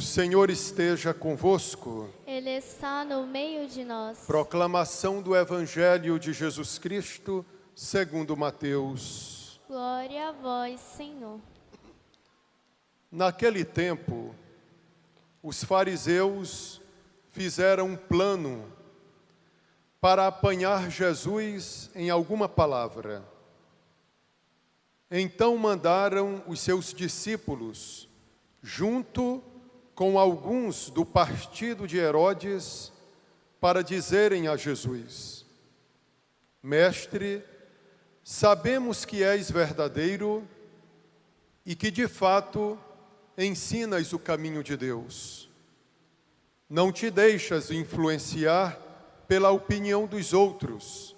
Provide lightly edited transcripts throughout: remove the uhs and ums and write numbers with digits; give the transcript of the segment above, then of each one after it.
O Senhor esteja convosco. Ele está no meio de nós. Proclamação do Evangelho de Jesus Cristo, segundo Mateus. Glória a vós, Senhor. Naquele tempo, os fariseus fizeram um plano para apanhar Jesus em alguma palavra. Então mandaram os seus discípulos, junto com alguns do partido de Herodes, para dizerem a Jesus: Mestre, sabemos que és verdadeiro e que de fato ensinas o caminho de Deus. Não te deixas influenciar pela opinião dos outros,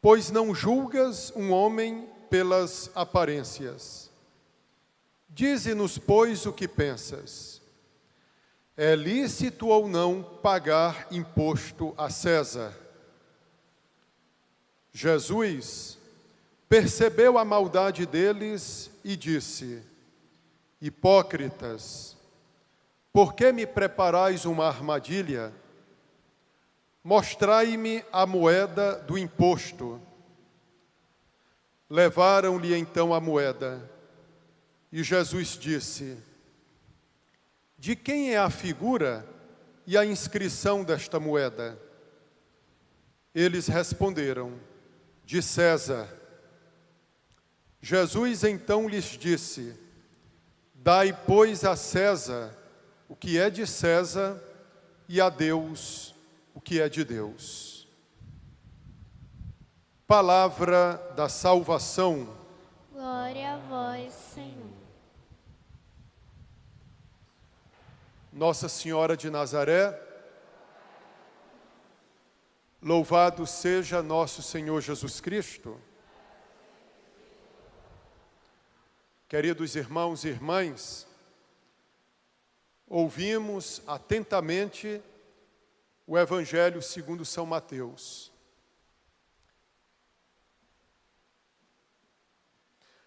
pois não julgas um homem pelas aparências. Dize-nos, pois, o que pensas. É lícito ou não pagar imposto a César? Jesus percebeu a maldade deles e disse: Hipócritas, por que me preparais uma armadilha? Mostrai-me a moeda do imposto. Levaram-lhe então a moeda. E Jesus disse: De quem é a figura e a inscrição desta moeda? Eles responderam: De César. Jesus então lhes disse: Dai, pois, a César o que é de César e a Deus o que é de Deus. Palavra da salvação. Glória a vós, Senhor. Nossa Senhora de Nazaré, louvado seja nosso Senhor Jesus Cristo. Queridos irmãos e irmãs, ouvimos atentamente o Evangelho segundo São Mateus.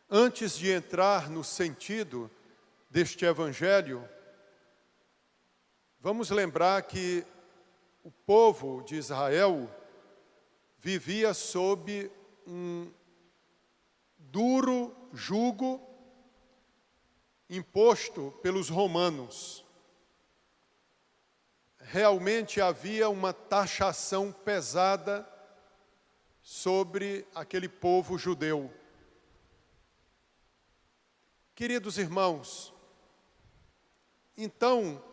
Antes de entrar no sentido deste Evangelho, vamos lembrar que o povo de Israel vivia sob um duro jugo imposto pelos romanos. Realmente havia uma taxação pesada sobre aquele povo judeu. Queridos irmãos, então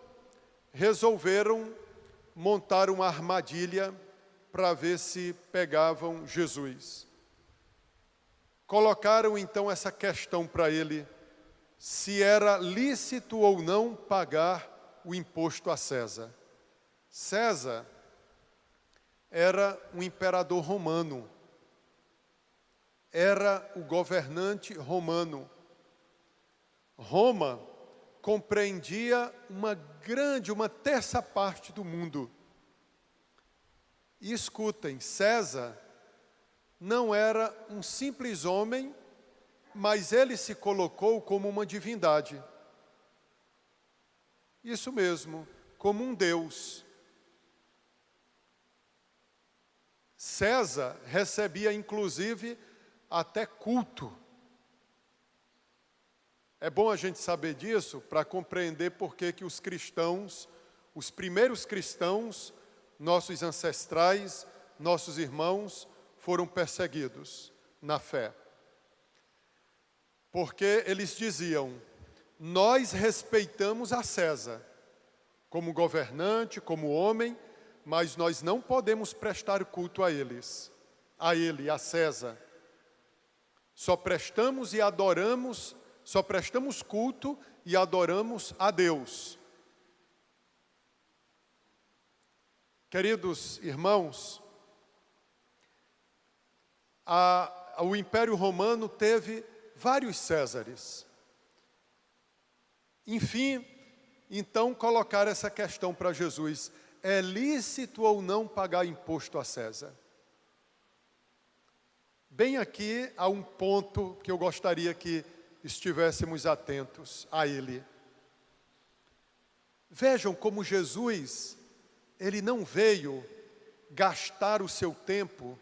resolveram montar uma armadilha para ver se pegavam Jesus. Colocaram então essa questão para ele, se era lícito ou não pagar o imposto a César. César era um imperador romano, era o governante romano. Roma compreendia uma terça parte do mundo. E escutem, César não era um simples homem, mas ele se colocou como uma divindade. Isso mesmo, como um Deus. César recebia, inclusive, até culto. É bom a gente saber disso para compreender por que os cristãos, os primeiros cristãos, nossos ancestrais, nossos irmãos, foram perseguidos na fé. Porque eles diziam: nós respeitamos a César como governante, como homem, mas nós não podemos prestar culto a ele, a César. Só prestamos culto e adoramos a Deus. Queridos irmãos, o Império Romano teve vários Césares. Enfim, então colocaram essa questão para Jesus: é lícito ou não pagar imposto a César? Bem aqui há um ponto que eu gostaria que estivéssemos atentos a ele. Vejam como Jesus, ele não veio gastar o seu tempo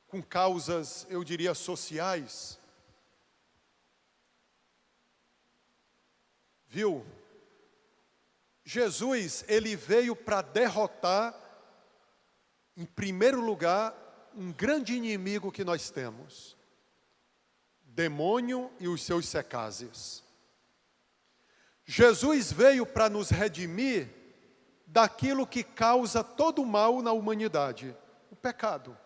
com causas, eu diria, sociais. Viu? Jesus, ele veio para derrotar, em primeiro lugar, um grande inimigo que nós temos: demônio e os seus secazes. Jesus veio para nos redimir daquilo que causa todo o mal na humanidade, o pecado.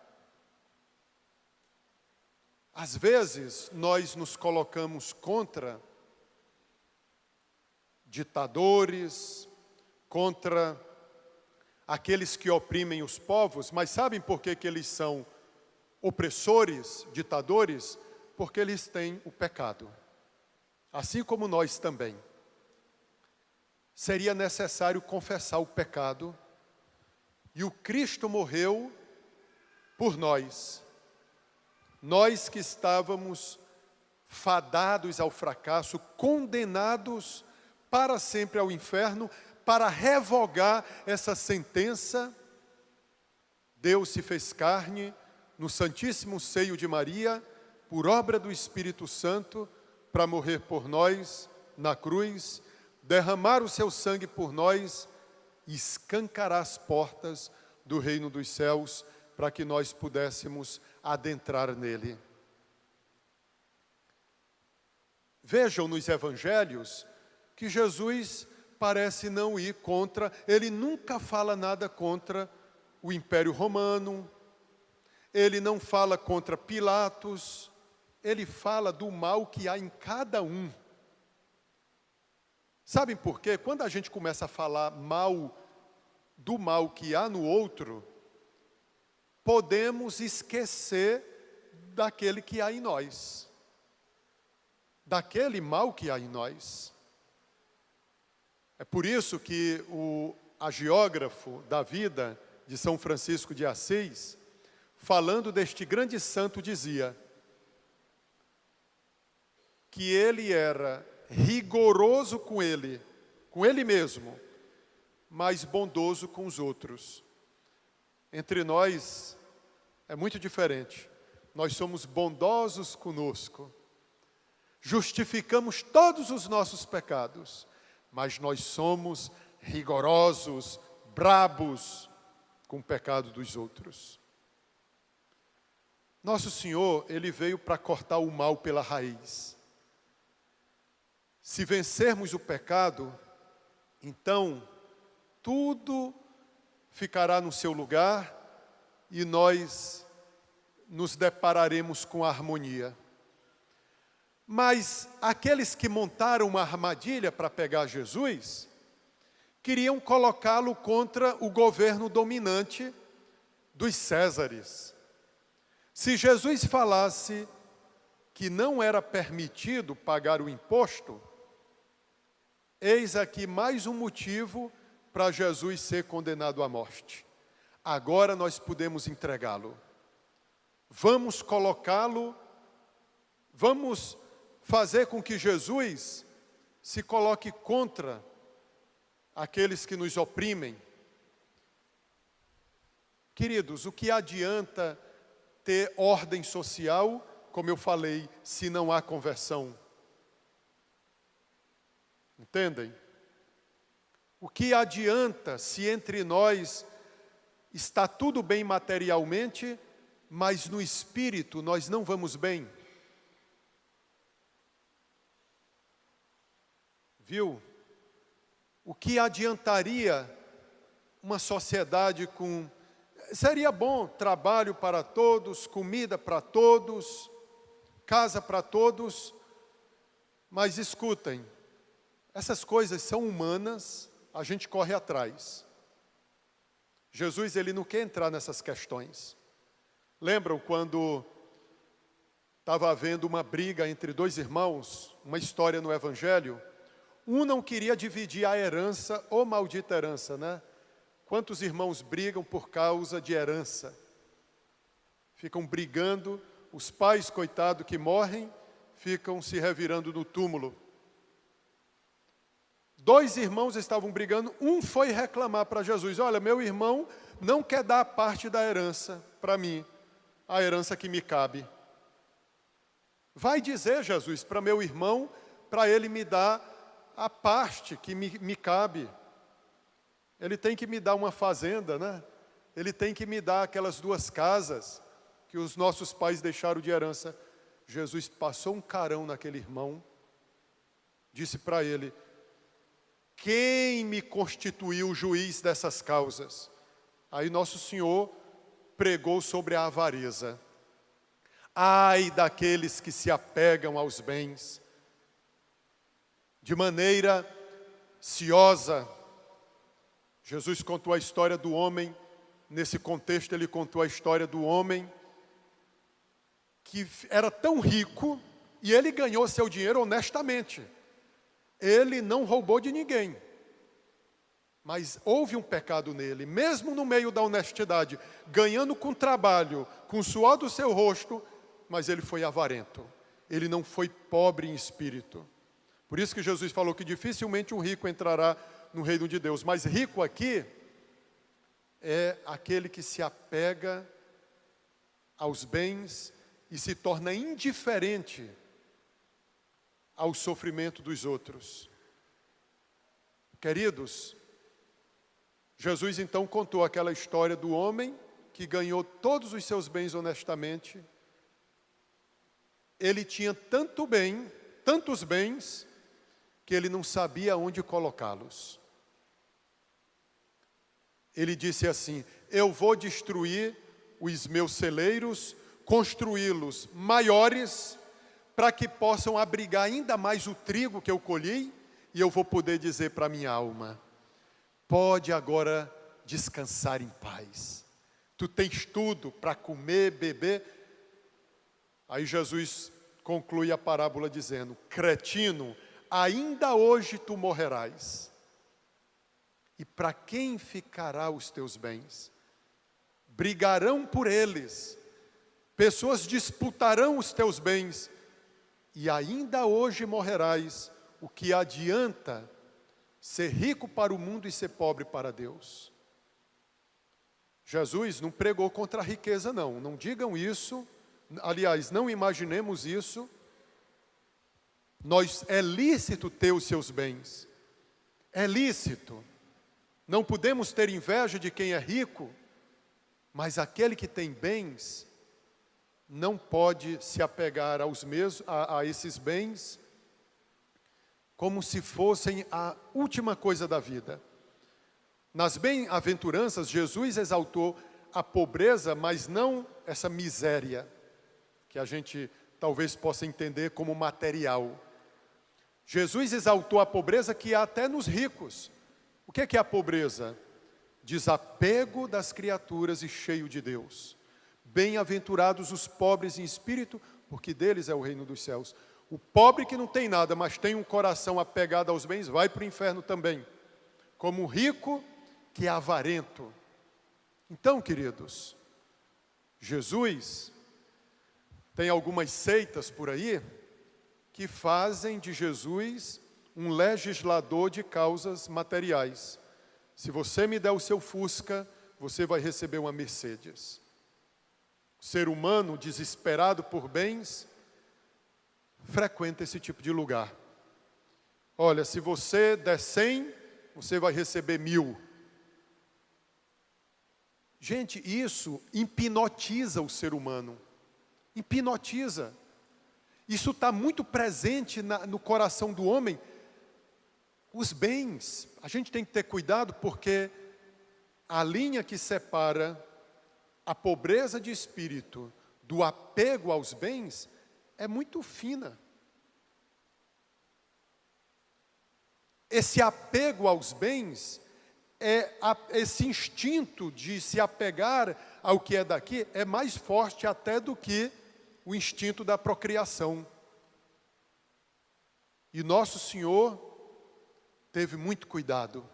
Às vezes, nós nos colocamos contra ditadores, contra aqueles que oprimem os povos, mas sabem por que eles são opressores, ditadores? Porque eles têm o pecado, assim como nós também. Seria necessário confessar o pecado, e o Cristo morreu por nós. Nós que estávamos fadados ao fracasso, condenados para sempre ao inferno, para revogar essa sentença, Deus se fez carne no Santíssimo Seio de Maria, por obra do Espírito Santo, para morrer por nós na cruz, derramar o seu sangue por nós e escancarar as portas do reino dos céus, para que nós pudéssemos adentrar nele. Vejam nos evangelhos que Jesus parece não ir contra, ele nunca fala nada contra o Império Romano, ele não fala contra Pilatos, ele fala do mal que há em cada um. Sabem por quê? Quando a gente começa a falar do mal que há no outro, podemos esquecer daquele que há em nós, daquele mal que há em nós. É por isso que o agiógrafo da vida de São Francisco de Assis, falando deste grande santo, dizia que ele era rigoroso com ele mesmo, mas bondoso com os outros. Entre nós é muito diferente. Nós somos bondosos conosco, justificamos todos os nossos pecados, mas nós somos rigorosos, brabos com o pecado dos outros. Nosso Senhor, ele veio para cortar o mal pela raiz. Se vencermos o pecado, então tudo ficará no seu lugar e nós nos depararemos com a harmonia. Mas aqueles que montaram uma armadilha para pegar Jesus, queriam colocá-lo contra o governo dominante dos Césares. Se Jesus falasse que não era permitido pagar o imposto, eis aqui mais um motivo para Jesus ser condenado à morte. Agora nós podemos entregá-lo. Vamos colocá-lo, vamos fazer com que Jesus se coloque contra aqueles que nos oprimem. Queridos, o que adianta ter ordem social, como eu falei, se não há conversão? Entendem? O que adianta se entre nós está tudo bem materialmente, mas no espírito nós não vamos bem? Viu? O que adiantaria uma sociedade com... Seria bom trabalho para todos, comida para todos, casa para todos, mas escutem, essas coisas são humanas, a gente corre atrás. Jesus, ele não quer entrar nessas questões. Lembram quando estava havendo uma briga entre dois irmãos, uma história no Evangelho? Um não queria dividir a herança, ou maldita herança, né? Quantos irmãos brigam por causa de herança? Ficam brigando, os pais, coitado, que morrem, ficam se revirando no túmulo. 2 irmãos estavam brigando, um foi reclamar para Jesus: olha, meu irmão não quer dar a parte da herança para mim, a herança que me cabe. Vai dizer, Jesus, para meu irmão, para ele me dar a parte que me cabe. Ele tem que me dar uma fazenda, né? Ele tem que me dar aquelas 2 casas que os nossos pais deixaram de herança. Jesus passou um carão naquele irmão, disse para ele: quem me constituiu juiz dessas causas? Aí nosso Senhor pregou sobre a avareza. Ai daqueles que se apegam aos bens de maneira ciosa. Jesus contou a história do homem, nesse contexto ele contou a história do homem que era tão rico e ele ganhou seu dinheiro honestamente. Ele não roubou de ninguém, mas houve um pecado nele, mesmo no meio da honestidade, ganhando com trabalho, com o suor do seu rosto, mas ele foi avarento, ele não foi pobre em espírito. Por isso que Jesus falou que dificilmente um rico entrará no reino de Deus, mas rico aqui é aquele que se apega aos bens e se torna indiferente ao sofrimento dos outros. Queridos, Jesus então contou aquela história do homem que ganhou todos os seus bens honestamente. Ele tinha tantos bens, que ele não sabia onde colocá-los. Ele disse assim: eu vou destruir os meus celeiros, construí-los maiores, para que possam abrigar ainda mais o trigo que eu colhi, e eu vou poder dizer para a minha alma: pode agora descansar em paz. Tu tens tudo para comer, beber. Aí Jesus conclui a parábola dizendo: cretino, ainda hoje tu morrerás. E para quem ficará os teus bens? Brigarão por eles, pessoas disputarão os teus bens, e ainda hoje morrerás. O que adianta ser rico para o mundo e ser pobre para Deus? Jesus não pregou contra a riqueza, não digam isso, aliás, não imaginemos isso. É lícito ter os seus bens, é lícito, não podemos ter inveja de quem é rico, mas aquele que tem bens não pode se apegar a esses bens como se fossem a última coisa da vida. Nas bem-aventuranças, Jesus exaltou a pobreza, mas não essa miséria, que a gente talvez possa entender como material. Jesus exaltou a pobreza que há até nos ricos. O que é a pobreza? Desapego das criaturas e cheio de Deus. Bem-aventurados os pobres em espírito, porque deles é o reino dos céus. O pobre que não tem nada, mas tem um coração apegado aos bens, vai para o inferno também. Como o rico que é avarento. Então, queridos, Jesus tem algumas seitas por aí que fazem de Jesus um legislador de causas materiais. Se você me der o seu Fusca, você vai receber uma Mercedes. O ser humano desesperado por bens frequenta esse tipo de lugar. Olha, se você der 100, você vai receber 1000. Gente, isso hipnotiza o ser humano. Hipnotiza. Isso está muito presente no coração do homem. Os bens, a gente tem que ter cuidado, porque a linha que separa a pobreza de espírito do apego aos bens é muito fina. Esse apego aos bens, esse instinto de se apegar ao que é daqui, é mais forte até do que o instinto da procriação. E nosso Senhor teve muito cuidado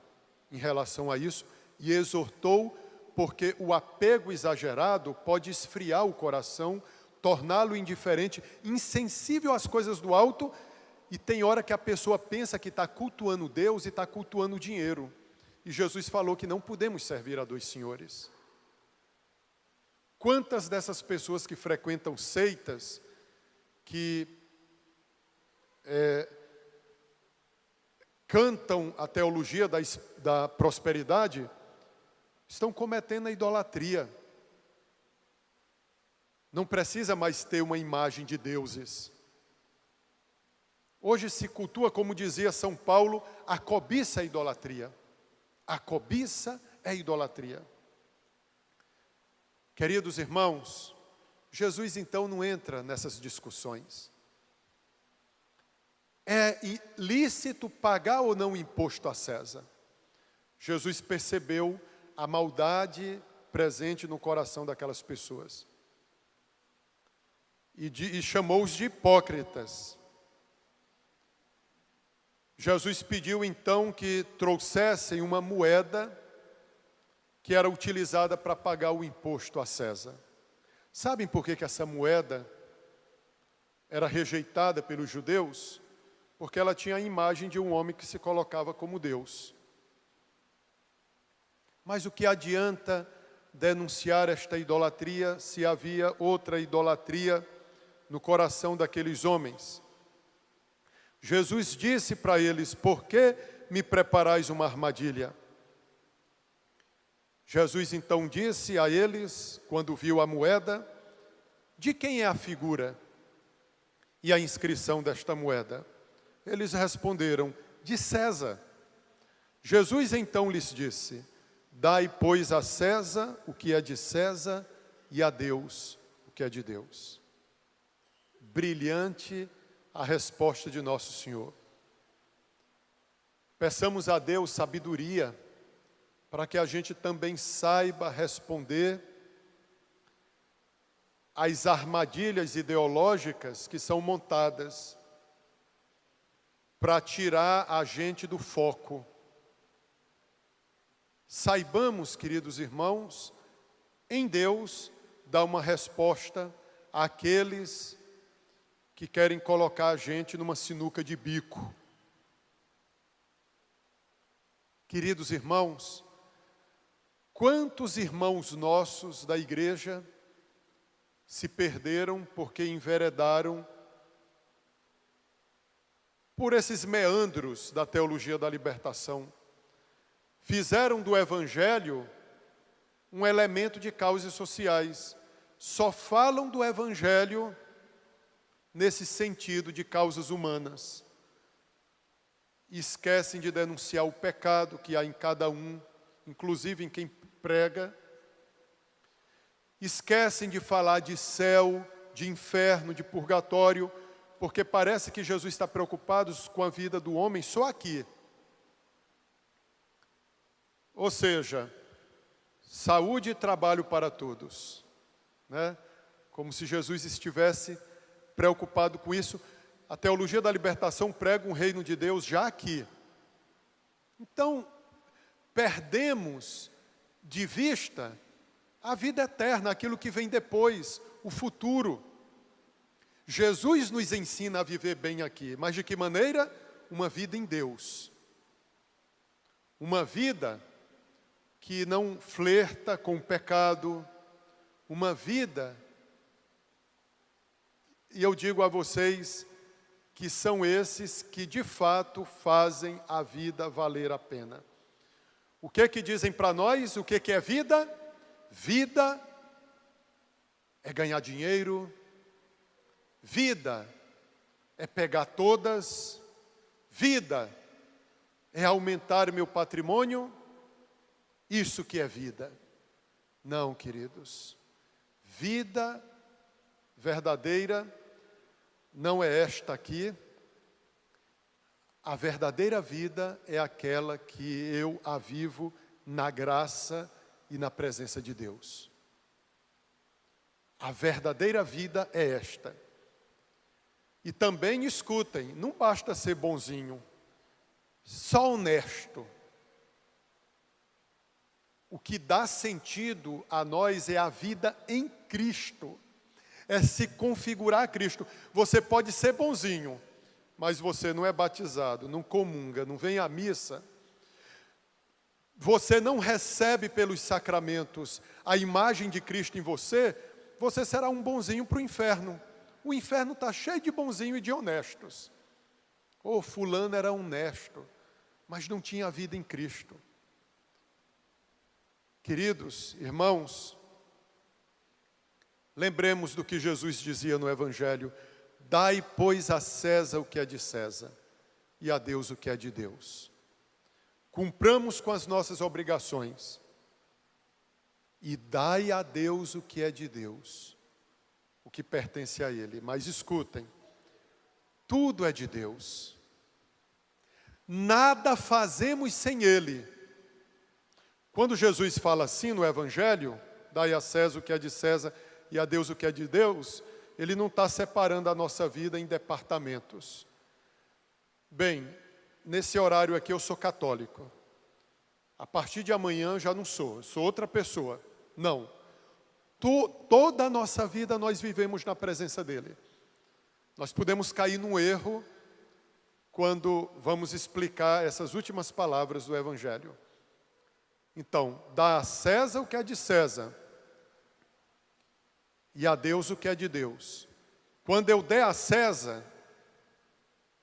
em relação a isso e exortou, porque o apego exagerado pode esfriar o coração, torná-lo indiferente, insensível às coisas do alto E tem hora que a pessoa pensa que está cultuando Deus e está cultuando o dinheiro. E Jesus falou que não podemos servir a dois senhores. Quantas dessas pessoas que frequentam seitas, que cantam a teologia da prosperidade, estão cometendo a idolatria. Não precisa mais ter uma imagem de deuses. Hoje se cultua, como dizia São Paulo, a cobiça é idolatria. A cobiça é idolatria. Queridos irmãos, Jesus então não entra nessas discussões. É lícito pagar ou não imposto a César? Jesus percebeu a maldade presente no coração daquelas pessoas. E chamou-os de hipócritas. Jesus pediu então que trouxessem uma moeda que era utilizada para pagar o imposto a César. Sabem por que essa moeda era rejeitada pelos judeus? Porque ela tinha a imagem de um homem que se colocava como Deus. Mas o que adianta denunciar esta idolatria se havia outra idolatria no coração daqueles homens? Jesus disse para eles: por que me preparais uma armadilha? Jesus então disse a eles, quando viu a moeda: de quem é a figura e a inscrição desta moeda? Eles responderam: de César. Jesus então lhes disse: dai, pois, a César o que é de César e a Deus o que é de Deus. Brilhante a resposta de nosso Senhor. Peçamos a Deus sabedoria para que a gente também saiba responder às armadilhas ideológicas que são montadas para tirar a gente do foco. Saibamos, queridos irmãos, em Deus, dar uma resposta àqueles que querem colocar a gente numa sinuca de bico. Queridos irmãos, quantos irmãos nossos da igreja se perderam porque enveredaram por esses meandros da teologia da libertação? Fizeram do evangelho um elemento de causas sociais. Só falam do evangelho nesse sentido de causas humanas. Esquecem de denunciar o pecado que há em cada um, inclusive em quem prega. Esquecem de falar de céu, de inferno, de purgatório, porque parece que Jesus está preocupado com a vida do homem só aqui. Ou seja, saúde e trabalho para todos, né? Como se Jesus estivesse preocupado com isso. A teologia da libertação prega um reino de Deus já aqui. Então, perdemos de vista a vida eterna, aquilo que vem depois, o futuro. Jesus nos ensina a viver bem aqui, mas de que maneira? Uma vida em Deus. Uma vida que não flerta com o pecado, uma vida, e eu digo a vocês que são esses que de fato fazem a vida valer a pena. O que que dizem para nós? O que que é vida? Vida é ganhar dinheiro, vida é pegar todas, vida é aumentar meu patrimônio. Isso que é vida. Não, queridos. Vida verdadeira não é esta aqui. A verdadeira vida é aquela que eu a vivo na graça e na presença de Deus. A verdadeira vida é esta. E também escutem, não basta ser bonzinho, só honesto. O que dá sentido a nós é a vida em Cristo. É se configurar a Cristo. Você pode ser bonzinho, mas você não é batizado, não comunga, não vem à missa, você não recebe pelos sacramentos a imagem de Cristo em você, você será um bonzinho para o inferno. O inferno está cheio de bonzinho e de honestos. Fulano era honesto, mas não tinha vida em Cristo. Queridos irmãos, lembremos do que Jesus dizia no Evangelho: dai, pois, a César o que é de César, e a Deus o que é de Deus. Cumpramos com as nossas obrigações, e dai a Deus o que é de Deus, o que pertence a Ele. Mas escutem, tudo é de Deus. Nada fazemos sem Ele. Quando Jesus fala assim no Evangelho, dai a César o que é de César e a Deus o que é de Deus, Ele não está separando a nossa vida em departamentos. Bem, nesse horário aqui eu sou católico. A partir de amanhã eu já não sou outra pessoa. Não. Toda a nossa vida nós vivemos na presença dEle. Nós podemos cair num erro quando vamos explicar essas últimas palavras do Evangelho. Então, dá a César o que é de César e a Deus o que é de Deus. Quando eu der a César,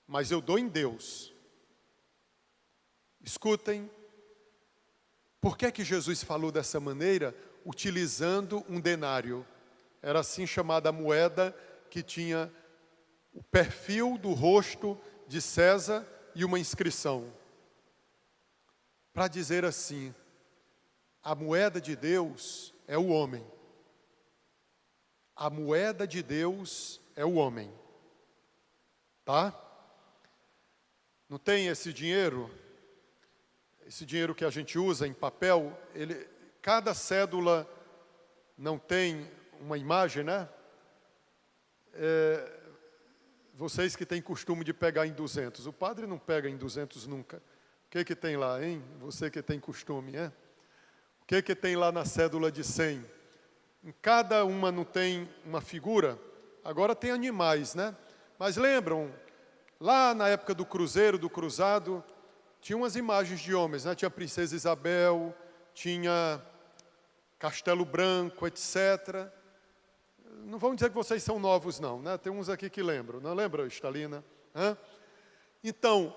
mas eu dou em Deus. Escutem, por que Jesus falou dessa maneira, utilizando um denário? Era assim chamada a moeda que tinha o perfil do rosto de César e uma inscrição. Para dizer assim, a moeda de Deus é o homem. A moeda de Deus é o homem. Tá? Não tem esse dinheiro que a gente usa em papel, cada cédula não tem uma imagem, né? Vocês que têm costume de pegar em 200, o padre não pega em 200 nunca. O que tem lá, hein? Você que tem costume, é? O que tem lá na cédula de 100? Em cada uma não tem uma figura? Agora tem animais, né? Mas lembram, lá na época do cruzeiro, do cruzado, tinha umas imagens de homens, né? Tinha a Princesa Isabel, tinha Castelo Branco, etc. Não vão dizer que vocês são novos, não, né? Tem uns aqui que lembram, não lembra, Estalina? Então,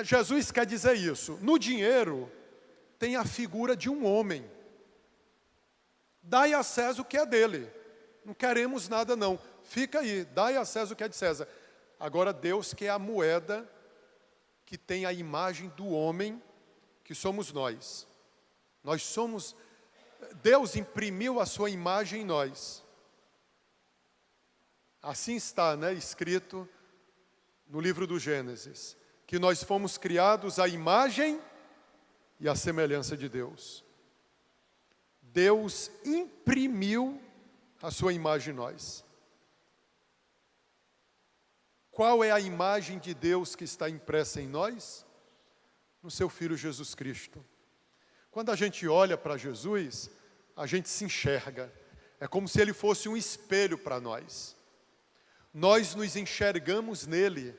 Jesus quer dizer isso. No dinheiro, tem a figura de um homem. Dai a César o que é dele. Não queremos nada, não. Fica aí, dai a César o que é de César. Agora, Deus quer a moeda que tem a imagem do homem, que somos nós. Nós somos... Deus imprimiu a sua imagem em nós. Assim está, né, escrito no livro do Gênesis, que nós fomos criados à imagem e à semelhança de Deus. Deus imprimiu a sua imagem em nós. Qual é a imagem de Deus que está impressa em nós? No seu Filho Jesus Cristo. Quando a gente olha para Jesus, a gente se enxerga. É como se Ele fosse um espelho para nós. Nós nos enxergamos nele.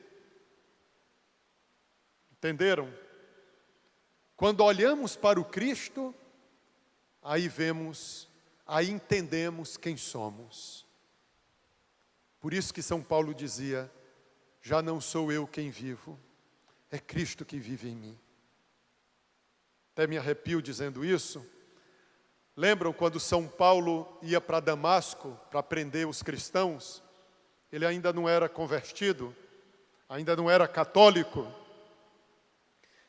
Entenderam? Quando olhamos para o Cristo, aí entendemos quem somos. Por isso que São Paulo dizia, já não sou eu quem vivo, é Cristo que vive em mim. Até me arrepio dizendo isso. Lembram quando São Paulo ia para Damasco para prender os cristãos? Ele ainda não era convertido, ainda não era católico.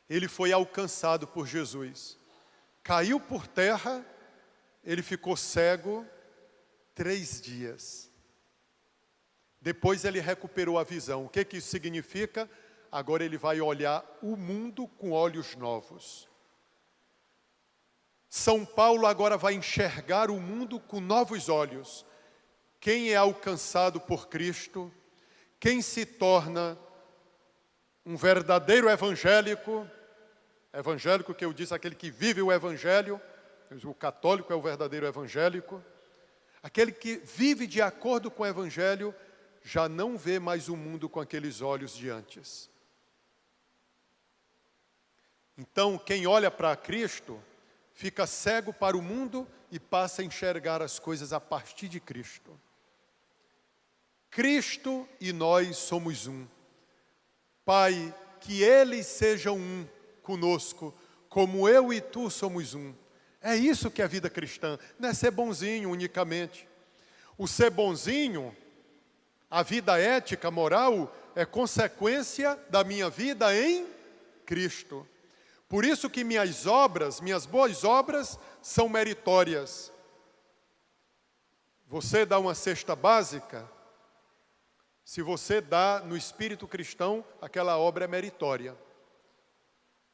Ele foi alcançado por Jesus. Caiu por terra, ele ficou cego 3 dias. Depois ele recuperou a visão. O que isso significa? Agora ele vai olhar o mundo com olhos novos. São Paulo agora vai enxergar o mundo com novos olhos. Quem é alcançado por Cristo, quem se torna um verdadeiro evangélico que eu disse, aquele que vive o evangelho, o católico é o verdadeiro evangélico, aquele que vive de acordo com o evangelho, já não vê mais o mundo com aqueles olhos de antes. Então, quem olha para Cristo, fica cego para o mundo e passa a enxergar as coisas a partir de Cristo. Cristo e nós somos um. Pai, que eles sejam um conosco, como eu e tu somos um. É isso que é a vida cristã, não é ser bonzinho unicamente. O ser bonzinho, a vida ética, moral, é consequência da minha vida em Cristo. Por isso que minhas obras, minhas boas obras, são meritórias. Você dá uma cesta básica, se você dá no espírito cristão, aquela obra é meritória.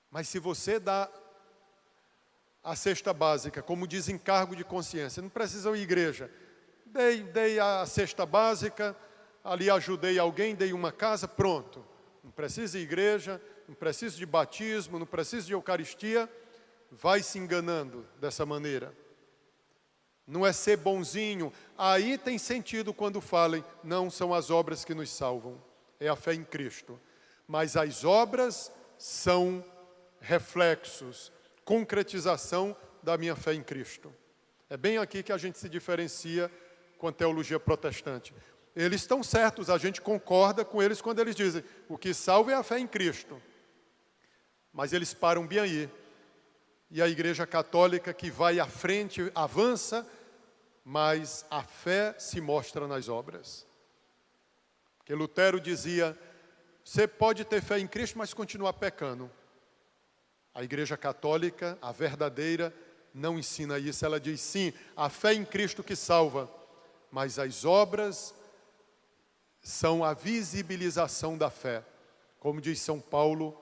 Mas se você dá a cesta básica como desencargo de consciência, não precisa ir à igreja. Dei a cesta básica, ali ajudei alguém, dei uma casa, pronto. Não precisa ir à igreja, não precisa de batismo, não precisa de eucaristia. Vai se enganando dessa maneira. Não é ser bonzinho. Aí tem sentido quando falem, não são as obras que nos salvam, é a fé em Cristo. Mas as obras são reflexos, concretização da minha fé em Cristo. É bem aqui que a gente se diferencia com a teologia protestante. Eles estão certos, a gente concorda com eles quando eles dizem, o que salva é a fé em Cristo. Mas eles param bem aí. E a Igreja Católica que vai à frente, avança, mas a fé se mostra nas obras. Porque Lutero dizia, você pode ter fé em Cristo, mas continuar pecando. A Igreja Católica, a verdadeira, não ensina isso. Ela diz, sim, a fé em Cristo que salva, mas as obras são a visibilização da fé. Como diz São Paulo,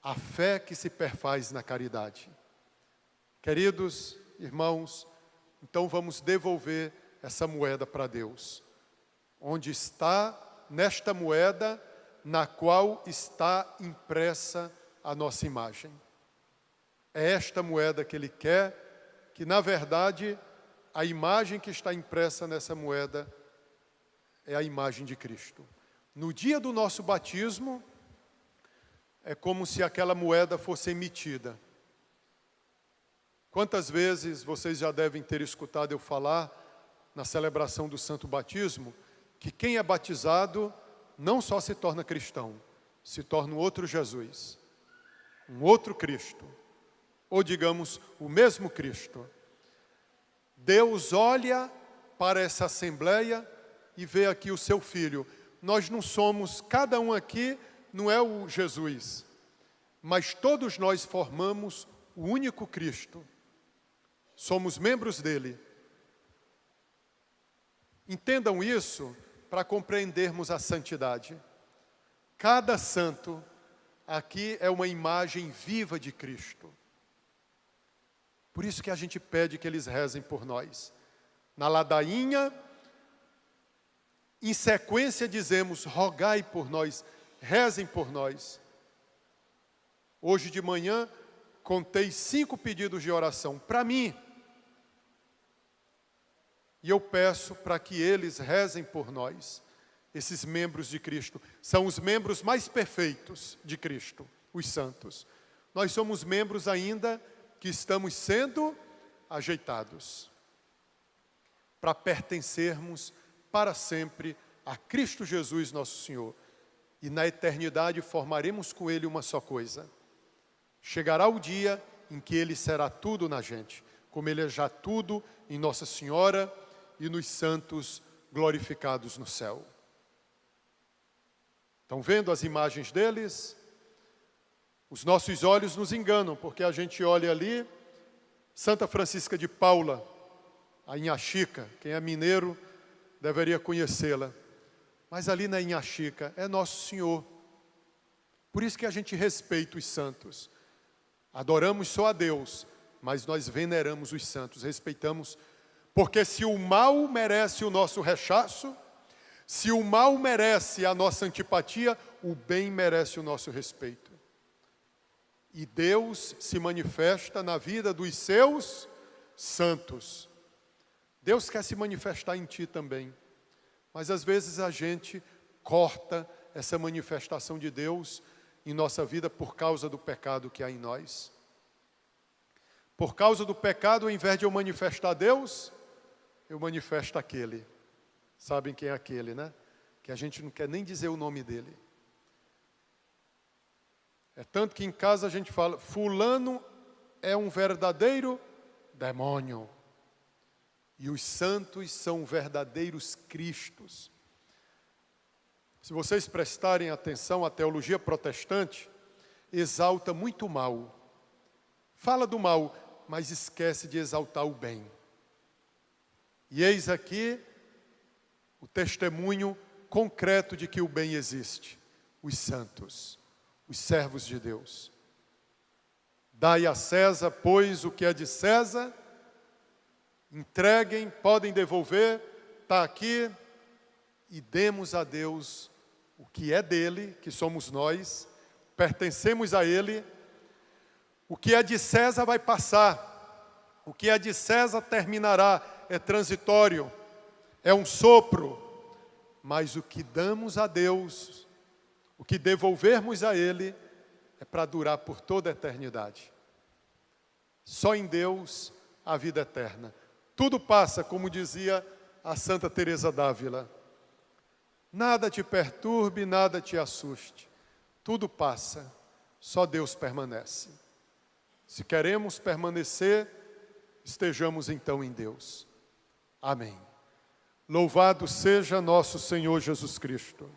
a fé que se perfaz na caridade. Queridos irmãos, então vamos devolver essa moeda para Deus. Onde está, nesta moeda, na qual está impressa a nossa imagem. É esta moeda que Ele quer, que na verdade, a imagem que está impressa nessa moeda é a imagem de Cristo. No dia do nosso batismo, é como se aquela moeda fosse emitida. Quantas vezes vocês já devem ter escutado eu falar na celebração do Santo Batismo, que quem é batizado não só se torna cristão, se torna um outro Jesus, um outro Cristo, ou digamos, o mesmo Cristo. Deus olha para essa assembleia e vê aqui o seu Filho. Nós não somos, cada um aqui não é o Jesus, mas todos nós formamos o único Cristo. Somos membros dele. Entendam isso para compreendermos a santidade. Cada santo aqui é uma imagem viva de Cristo. Por isso que a gente pede que eles rezem por nós. Na ladainha, em sequência dizemos, rogai por nós, rezem por nós. Hoje de manhã, contei 5 pedidos de oração para mim. E eu peço para que eles rezem por nós. Esses membros de Cristo são os membros mais perfeitos de Cristo, os santos. Nós somos membros ainda que estamos sendo ajeitados para pertencermos para sempre a Cristo Jesus, nosso Senhor. E na eternidade formaremos com Ele uma só coisa. Chegará o dia em que Ele será tudo na gente, como Ele é já tudo em Nossa Senhora e nos santos glorificados no céu. Estão vendo as imagens deles? Os nossos olhos nos enganam, porque a gente olha ali, Santa Francisca de Paula, a Inhaxica, quem é mineiro deveria conhecê-la. Mas ali na Inhaxica é Nosso Senhor. Por isso que a gente respeita os santos. Adoramos só a Deus, mas nós veneramos os santos, respeitamos. Porque se o mal merece o nosso rechaço, se o mal merece a nossa antipatia, o bem merece o nosso respeito. E Deus se manifesta na vida dos seus santos. Deus quer se manifestar em ti também. Mas às vezes a gente corta essa manifestação de Deus em nossa vida por causa do pecado que há em nós. Por causa do pecado, ao invés de eu manifestar Deus, eu manifesto aquele. Sabem quem é aquele, né? Que a gente não quer nem dizer o nome dele. É tanto que em casa a gente fala, fulano é um verdadeiro demônio. E os santos são verdadeiros cristos. Se vocês prestarem atenção, a teologia protestante exalta muito o mal. Fala do mal, mas esquece de exaltar o bem. E eis aqui o testemunho concreto de que o bem existe. Os santos, os servos de Deus. Dai a César, pois, o que é de César. Entreguem, podem devolver, está aqui. E demos a Deus o que é dele, que somos nós, pertencemos a ele. O que é de César vai passar, o que é de César terminará, é transitório, é um sopro. Mas o que damos a Deus, o que devolvermos a ele, é para durar por toda a eternidade. Só em Deus a vida eterna. Tudo passa, como dizia a Santa Teresa d'Ávila. Nada te perturbe, nada te assuste. Tudo passa, só Deus permanece. Se queremos permanecer, estejamos então em Deus. Amém. Louvado seja nosso Senhor Jesus Cristo.